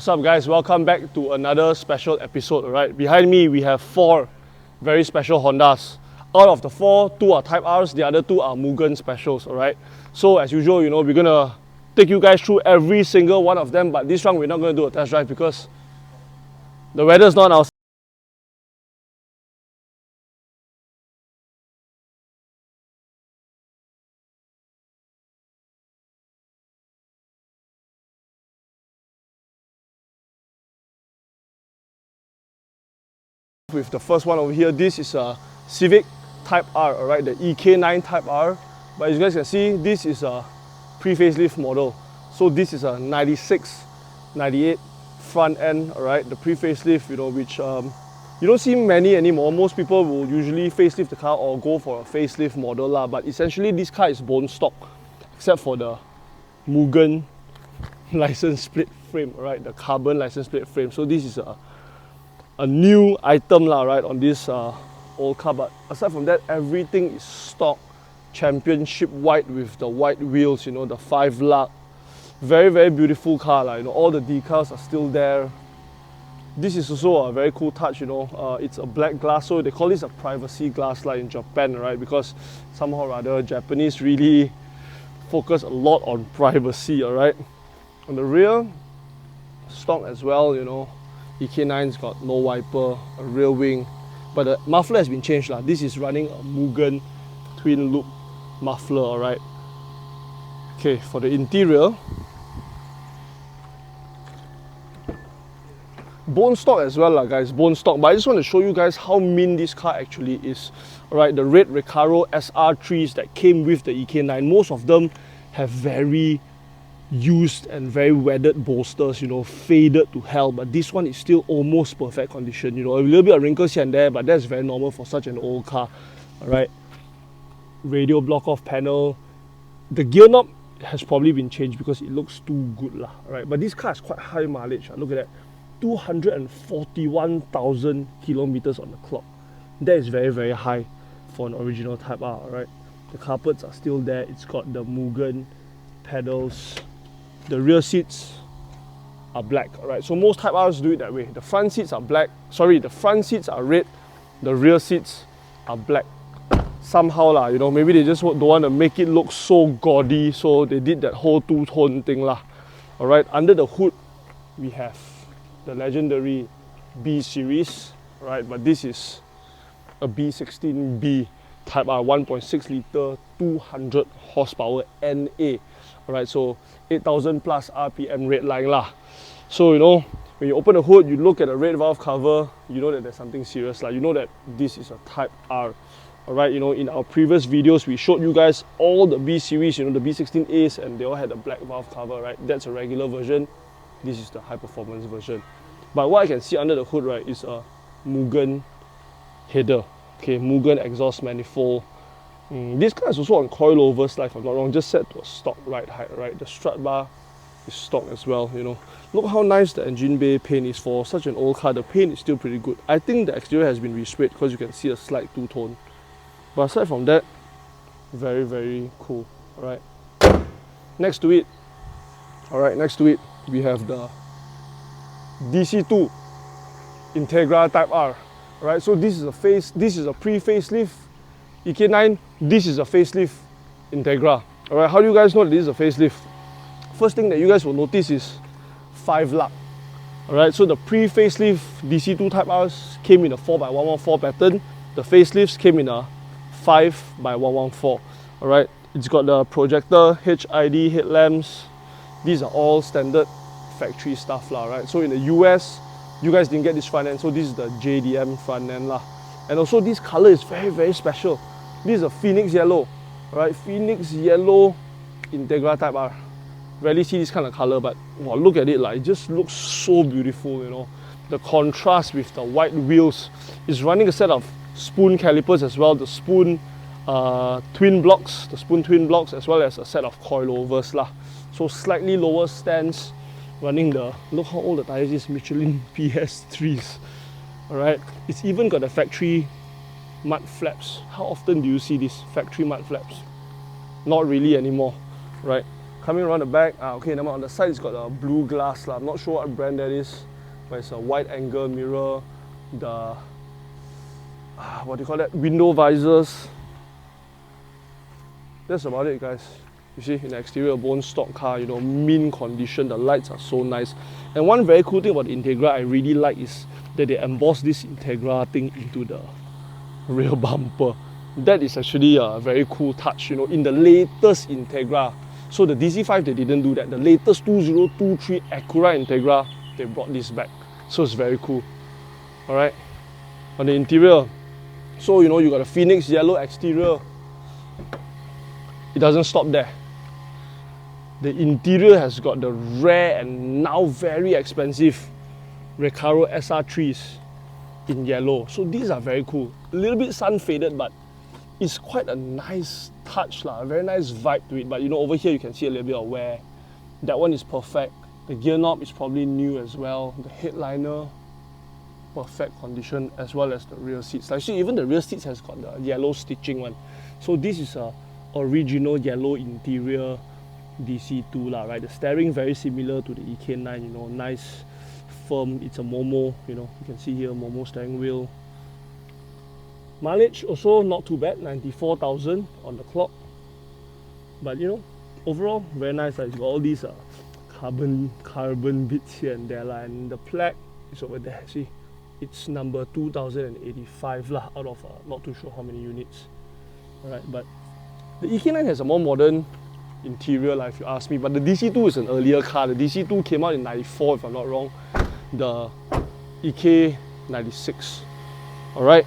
What's up guys, welcome back to another special episode, alright? Behind me we have 4 very special Hondas. Out of the 4, 2 are Type Rs, the other 2 are Mugen Specials, alright? So as usual, we're gonna take you guys through every single one of them, but this round we're not gonna do a test drive because the weather's not outside. With the first one over here, this is a Civic Type R, alright, the EK9 Type R. But as you guys can see, this is a pre-facelift model. So this is a 96, 98 front end, alright, the pre-facelift, which you don't see many anymore. Most people will usually facelift the car or go for a facelift model lah. But essentially this car is bone stock, except for the Mugen license plate frame, alright, the carbon license plate frame. So this is a new item lah, right, on this old car. But aside from that, everything is stock championship white with the white wheels, the 5 lug. Very, very beautiful car lah. All the decals are still there. This is also a very cool touch, it's a black glass, so they call this a privacy glass like in Japan, right? Because somehow or other Japanese really focus a lot on privacy, alright? On the rear, stock as well, EK9's got no wiper, a rear wing, but the muffler has been changed lah. This is running a Mugen twin loop muffler, alright. Okay, for the interior, bone stock as well lah guys, bone stock. But I just want to show you guys how mean this car actually is. Alright, the red Recaro SR3s that came with the EK9, most of them have very used and very weathered bolsters, faded to hell, but this one is still almost perfect condition, a little bit of wrinkles here and there, but that's very normal for such an old car. Alright, radio block off panel, the gear knob has probably been changed because it looks too good lah. Alright, but this car is quite high mileage. Look at that, 241,000 kilometers on the clock. That is very, very high for an original Type R. Alright, the carpets are still there. It's got the Mugen pedals. The rear seats are black, alright. So most Type Rs do it that way. The front seats are black. Sorry, the front seats are red. The rear seats are black. Somehow lah, maybe they just don't want to make it look so gaudy, so they did that whole two-tone thing lah. Alright, under the hood we have the legendary B series, right? But this is a B16B Type R, 1.6 litre, 200 horsepower NA. Alright, so 8,000 plus RPM red line lah. So when you open the hood, you look at the red valve cover, you know that there's something serious lah. You know that this is a Type R. Alright, in our previous videos we showed you guys all the B series, the B16As, and they all had a black valve cover, right? That's a regular version. This is the high performance version. But what I can see under the hood, right, is a Mugen header. Okay, Mugen exhaust manifold. This car is also on coilovers, if I'm not wrong, just set to a stock ride height, right? The strut bar is stock as well, Look how nice the engine bay paint is for such an old car. The paint is still pretty good. I think the exterior has been resprayed because you can see a slight two-tone. But aside from that, very, very cool, alright? Next to it, we have the DC2 Integra Type R. Right, so this is a pre-facelift EK9, this is a facelift Integra. Alright, how do you guys know that this is a facelift? First thing that you guys will notice is 5 lug. Alright, so the pre-facelift DC2 Type Rs came in a 4x114 pattern. The facelifts came in a 5x114. Alright, it's got the projector, HID headlamps. These are all standard factory stuff lah, right? So in the US, you guys didn't get this front end, so this is the JDM front end lah. And also this color is very, very special. This is a Phoenix yellow, right? Phoenix yellow Integra Type R. Rarely see this kind of color, but wow, look at it, it just looks so beautiful, The contrast with the white wheels. Is running a set of spoon calipers as well, the spoon twin blocks, as well as a set of coilovers lah. So slightly lower stance. Running look how old the tires is, Michelin PS3s. Alright, it's even got the factory mud flaps. How often do you see these factory mud flaps? Not really anymore, right? coming around the back, okay, now on the side it's got a blue glass. I'm not sure what brand that is, but it's a wide angle mirror. The what do you call that? Window visors. That's about it, guys. You see, in the exterior, bone stock car, you know, mint condition. The lights are so nice. And one very cool thing about the Integra I really like is that they emboss this Integra thing into the rear bumper. That is actually a very cool touch, you know, in the latest Integra. So the DC5, they didn't do that. The latest 2023 Acura Integra, they brought this back. So it's very cool. Alright. On the interior, so you know, you got a Phoenix yellow exterior. It doesn't stop there. The interior has got the rare and now very expensive Recaro SR3s in yellow. So these are very cool. A little bit sun faded, but it's quite a nice touch, a very nice vibe to it. But you know, over here you can see a little bit of wear. That one is perfect. The gear knob is probably new as well. The headliner, perfect condition, as well as the rear seats. Actually, even the rear seats has got the yellow stitching one. So this is a original yellow interior DC2 lah, right? The steering very similar to the EK9, you know, nice, firm. It's a Momo, you know, you can see here Momo steering wheel. Mileage also not too bad, 94,000 on the clock. But you know, overall very nice. It's got all these carbon bits here and there, and the plaque is over there. See, it's number 2085 lah, out of not too sure how many units. Alright, but the EK9 has a more modern interior, if you ask me. But the DC2 is an earlier car. The DC2 came out in 94, if I'm not wrong. The EK96. Alright.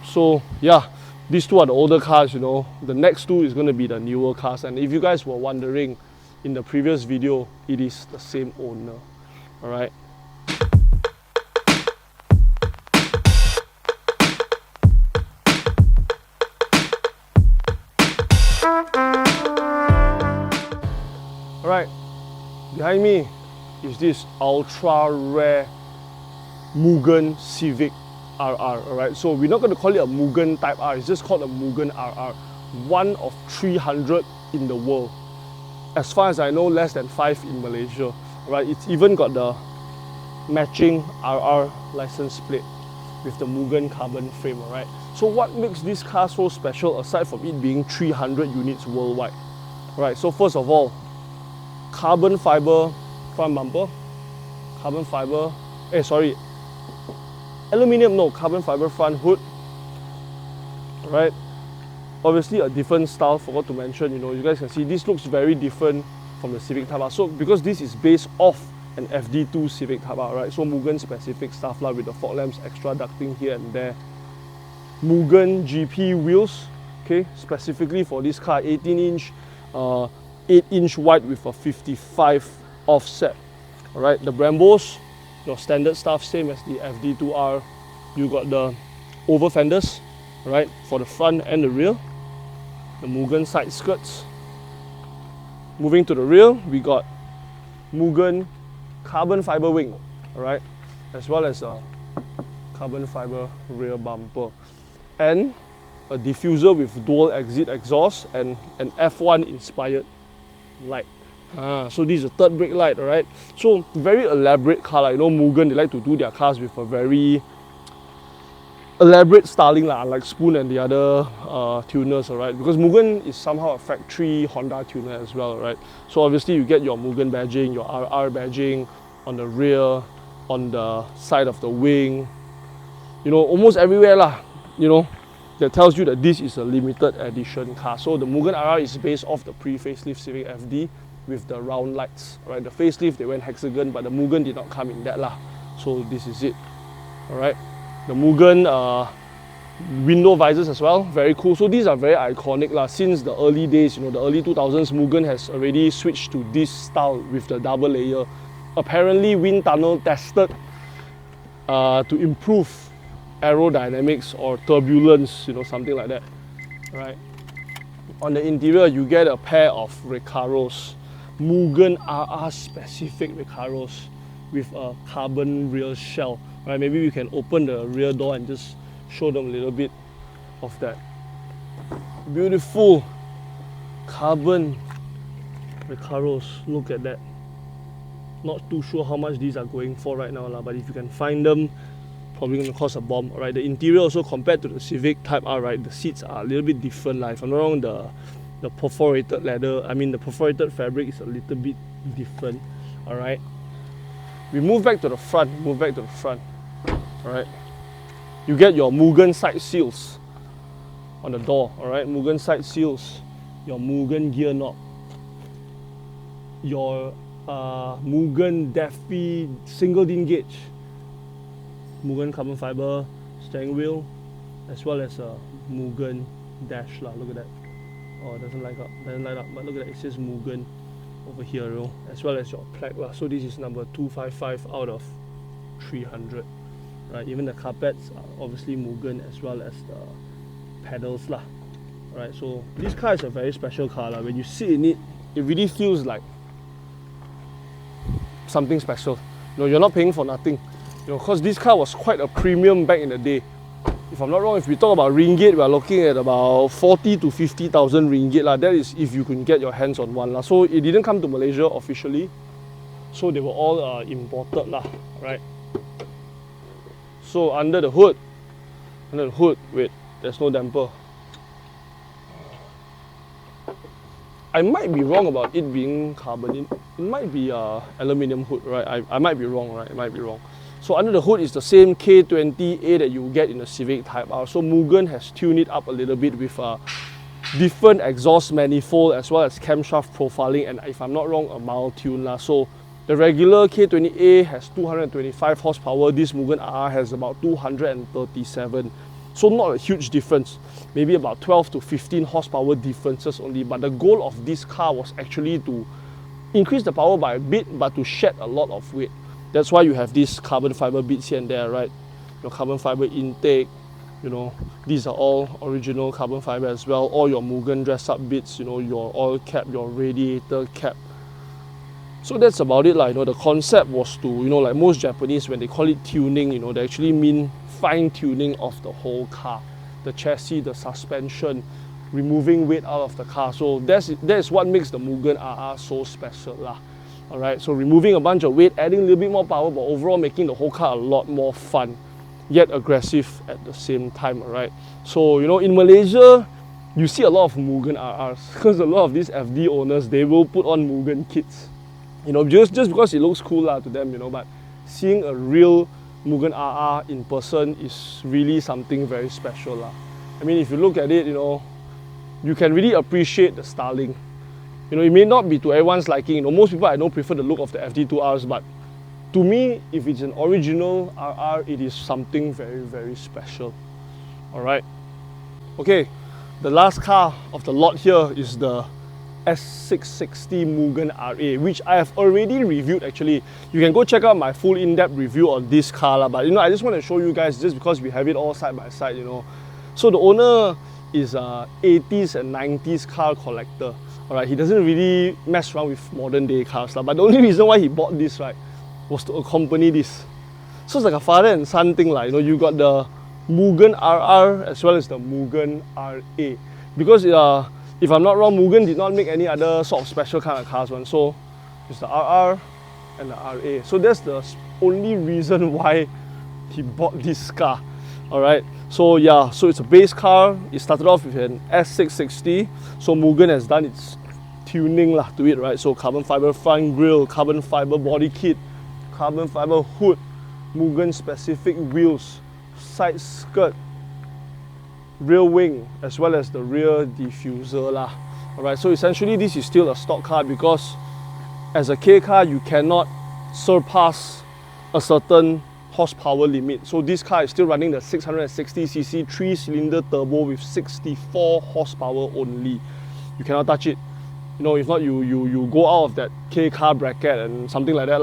So yeah, these two are the older cars, you know. The next two is going to be the newer cars. And if you guys were wondering, in the previous video, it is the same owner. Alright. Alright, behind me is this ultra rare Mugen Civic RR. Alright, so we're not going to call it a Mugen Type R, it's just called a Mugen RR. One of 300 in the world. As far as I know, less than 5 in Malaysia. Alright, it's even got the matching RR license plate with the Mugen carbon frame. Alright, so what makes this car so special aside from it being 300 units worldwide? Alright, so first of all, carbon fiber front bumper, carbon fiber, aluminium, no, carbon fiber front hood. Alright, obviously a different style, forgot to mention, you know, you guys can see this looks very different from the Civic Type R. So because this is based off an FD2 Civic Type R, right? So Mugen specific stuff with the fog lamps, extra ducting here and there. Mugen GP wheels, okay, specifically for this car, 18-inch, 8-inch wide with a 55 offset. Alright, the Brembos, your standard stuff, same as the FD2R. You got the over fenders, right, for the front and the rear. The Mugen side skirts. Moving to the rear, we got Mugen carbon fiber wing, alright, as well as a carbon fiber rear bumper. And a diffuser with dual exit exhaust and an F1 inspired light. So this is a third brake light, alright. So very elaborate car, you know, Mugen, they like to do their cars with a very elaborate styling, like Spoon and the other tuners, alright. Because Mugen is somehow a factory Honda tuner as well, right? So obviously you get your Mugen badging, your RR badging on the rear, on the side of the wing, you know, almost everywhere you know, that tells you that this is a limited edition car. So the Mugen RR is based off the pre-facelift Civic FD with the round lights, right? The facelift, they went hexagon, but the Mugen did not come in that So this is it, alright. The Mugen window visors as well, very cool. So these are very iconic since the early days, you know, the early 2000s, Mugen has already switched to this style with the double layer. Apparently wind tunnel tested to improve aerodynamics or turbulence, you know, something like that, right? On the interior, you get a pair of Recaros, Mugen RR specific Recaros with a carbon rear shell, right? Maybe we can open the rear door and just show them a little bit of that beautiful carbon Recaros, look at that. Not too sure how much these are going for right now, but if you can find them, probably going to cost a bomb. Alright, the interior also compared to the Civic Type R, right, the seats are a little bit different. If I'm not wrong, the perforated leather, the perforated fabric is a little bit different. Alright, we move back to the front. Alright, you get your Mugen side seals on the door. Alright, Mugen side seals, your Mugen gear knob, your Mugen Deafy single DIN gauge, Mugen carbon fiber steering wheel, as well as a Mugen dash. Look at that. Oh, it doesn't light up, but look at that, it says Mugen over here, as well as your plaque. So this is number 255 out of 300. Right, even the carpets are obviously Mugen, as well as the pedals. Right, so this car is a very special car. When you sit in it, it really feels like something special. You're not paying for nothing. Because this car was quite a premium back in the day. If I'm not wrong, if we talk about ringgit, we're looking at about 40 to 50,000 ringgit. That is if you can get your hands on one. So it didn't come to Malaysia officially. So they were all imported. Right? So under the hood, wait, there's no damper. I might be wrong about it being carbon. It might be aluminium hood, right? I might be wrong, right? It might be wrong. So under the hood is the same K20A that you get in the Civic Type R. So Mugen has tuned it up a little bit with a different exhaust manifold, as well as camshaft profiling, and if I'm not wrong, a mild tune. So the regular K20A has 225 horsepower. This Mugen RR has about 237. So not a huge difference, maybe about 12 to 15 horsepower differences only. But the goal of this car was actually to increase the power by a bit, but to shed a lot of weight. That's why you have these carbon fiber bits here and there, right? Your carbon fiber intake, these are all original carbon fiber as well. All your Mugen dress up bits, your oil cap, your radiator cap. So that's about it. The concept was to, like most Japanese, when they call it tuning, they actually mean fine tuning of the whole car, the chassis, the suspension, removing weight out of the car. So that's what makes the Mugen RR so special. Alright, so removing a bunch of weight, adding a little bit more power, but overall making the whole car a lot more fun, yet aggressive at the same time. Alright, so in Malaysia, you see a lot of Mugen RRs, because a lot of these FD owners, they will put on Mugen kits, just because it looks cool to them, but seeing a real Mugen RR in person is really something very special. If you look at it, you can really appreciate the styling. It may not be to everyone's liking. Most people I know prefer the look of the FD2Rs, but to me, if it's an original RR, it is something very, very special. Alright. Okay, the last car of the lot here is the S660 Mugen RA, which I have already reviewed actually. You can go check out my full in-depth review on this car, but I just want to show you guys just because we have it all side by side, So the owner is a 80s and 90s car collector. Alright, he doesn't really mess around with modern day cars, but the only reason why he bought this, right, was to accompany this. So it's like a father and son thing, you got the Mugen RR as well as the Mugen RA. Because if I'm not wrong, Mugen did not make any other sort of special kind of cars one. So it's the RR and the RA. So that's the only reason why he bought this car. Alright, so yeah, so it's a base car. It started off with an S660. So Mugen has done its tuning to it, right? So carbon fiber front grille, carbon fiber body kit, carbon fiber hood, Mugen specific wheels, side skirt, rear wing, as well as the rear diffuser. Alright, so essentially this is still a stock car because as a K car you cannot surpass a certain horsepower limit. So this car is still running the 660cc 3-cylinder turbo with 64 horsepower only. You cannot touch it. If not, you go out of that K car bracket and something like that.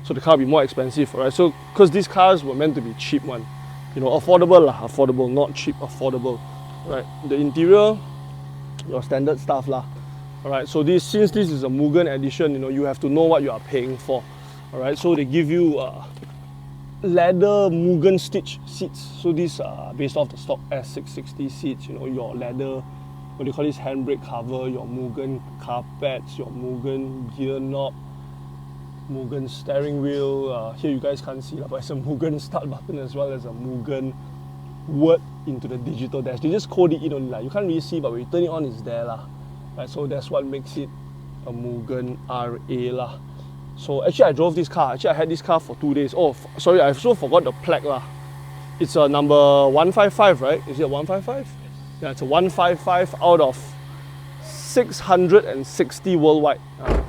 So the car will be more expensive, right? So because these cars were meant to be cheap one. Affordable affordable, not cheap, affordable. Right. The interior, your standard stuff Alright, so since this is a Mugen edition, you have to know what you are paying for. Alright, so they give you leather Mugen stitch seats. So these are based off the stock S660 seats, your leather what do you call this, handbrake cover, your Mugen carpets, your Mugen gear knob, Mugen steering wheel. Here you guys can't see, but it's a Mugen start button as well as a Mugen word into the digital dash. They just code it in only, you can't really see, but when you turn it on, it's there lah. Right, so that's what makes it a Mugen RA lah. So actually I drove this car. Actually I had this car for 2 days. Oh, sorry, I also forgot the plaque lah. It's a number 155, right? Is it 155? Yeah, it's a 155 out of 660 worldwide.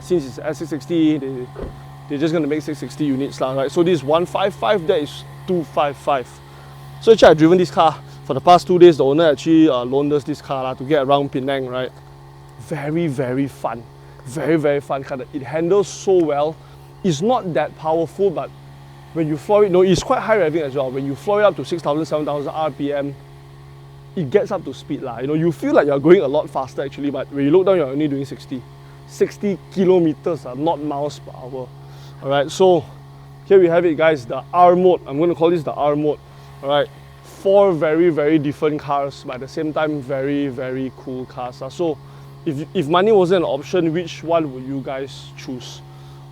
Since it's S660, they're just gonna make 660 units lah, right? So this 155, that is 255. So actually I've driven this car for the past 2 days. The owner actually loaned us this car lah to get around Penang, right? Very, very fun. Very, very fun car. It handles so well. It's not that powerful, but when you floor it, no, it's quite high revving as well. When you floor it up to 6,000, 7,000 RPM, it gets up to speed lah. You know, you feel like you're going a lot faster actually, but when you look down, you're only doing 60 kilometers, not miles per hour. All right, so here we have it, guys. The R mode. I'm going to call this the R mode. All right, 4 very, very different cars, but at the same time, very, very cool cars. So if money wasn't an option, which one would you guys choose?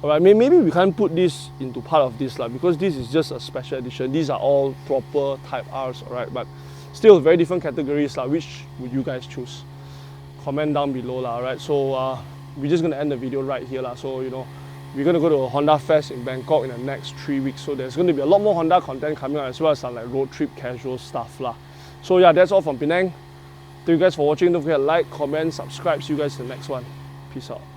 Alright, maybe we can't put this into part of this because this is just a special edition. These are all proper Type Rs, alright, but still very different categories. Which would you guys choose? Comment down below. Alright, so we're just gonna end the video right here. So you know, we're gonna go to a Honda Fest in Bangkok in the next 3 weeks. So there's gonna be a lot more Honda content coming out, as well as some like road trip casual stuff. So yeah, that's all from Penang. Thank you guys for watching. Don't forget to like, comment, subscribe. See you guys in the next one. Peace out.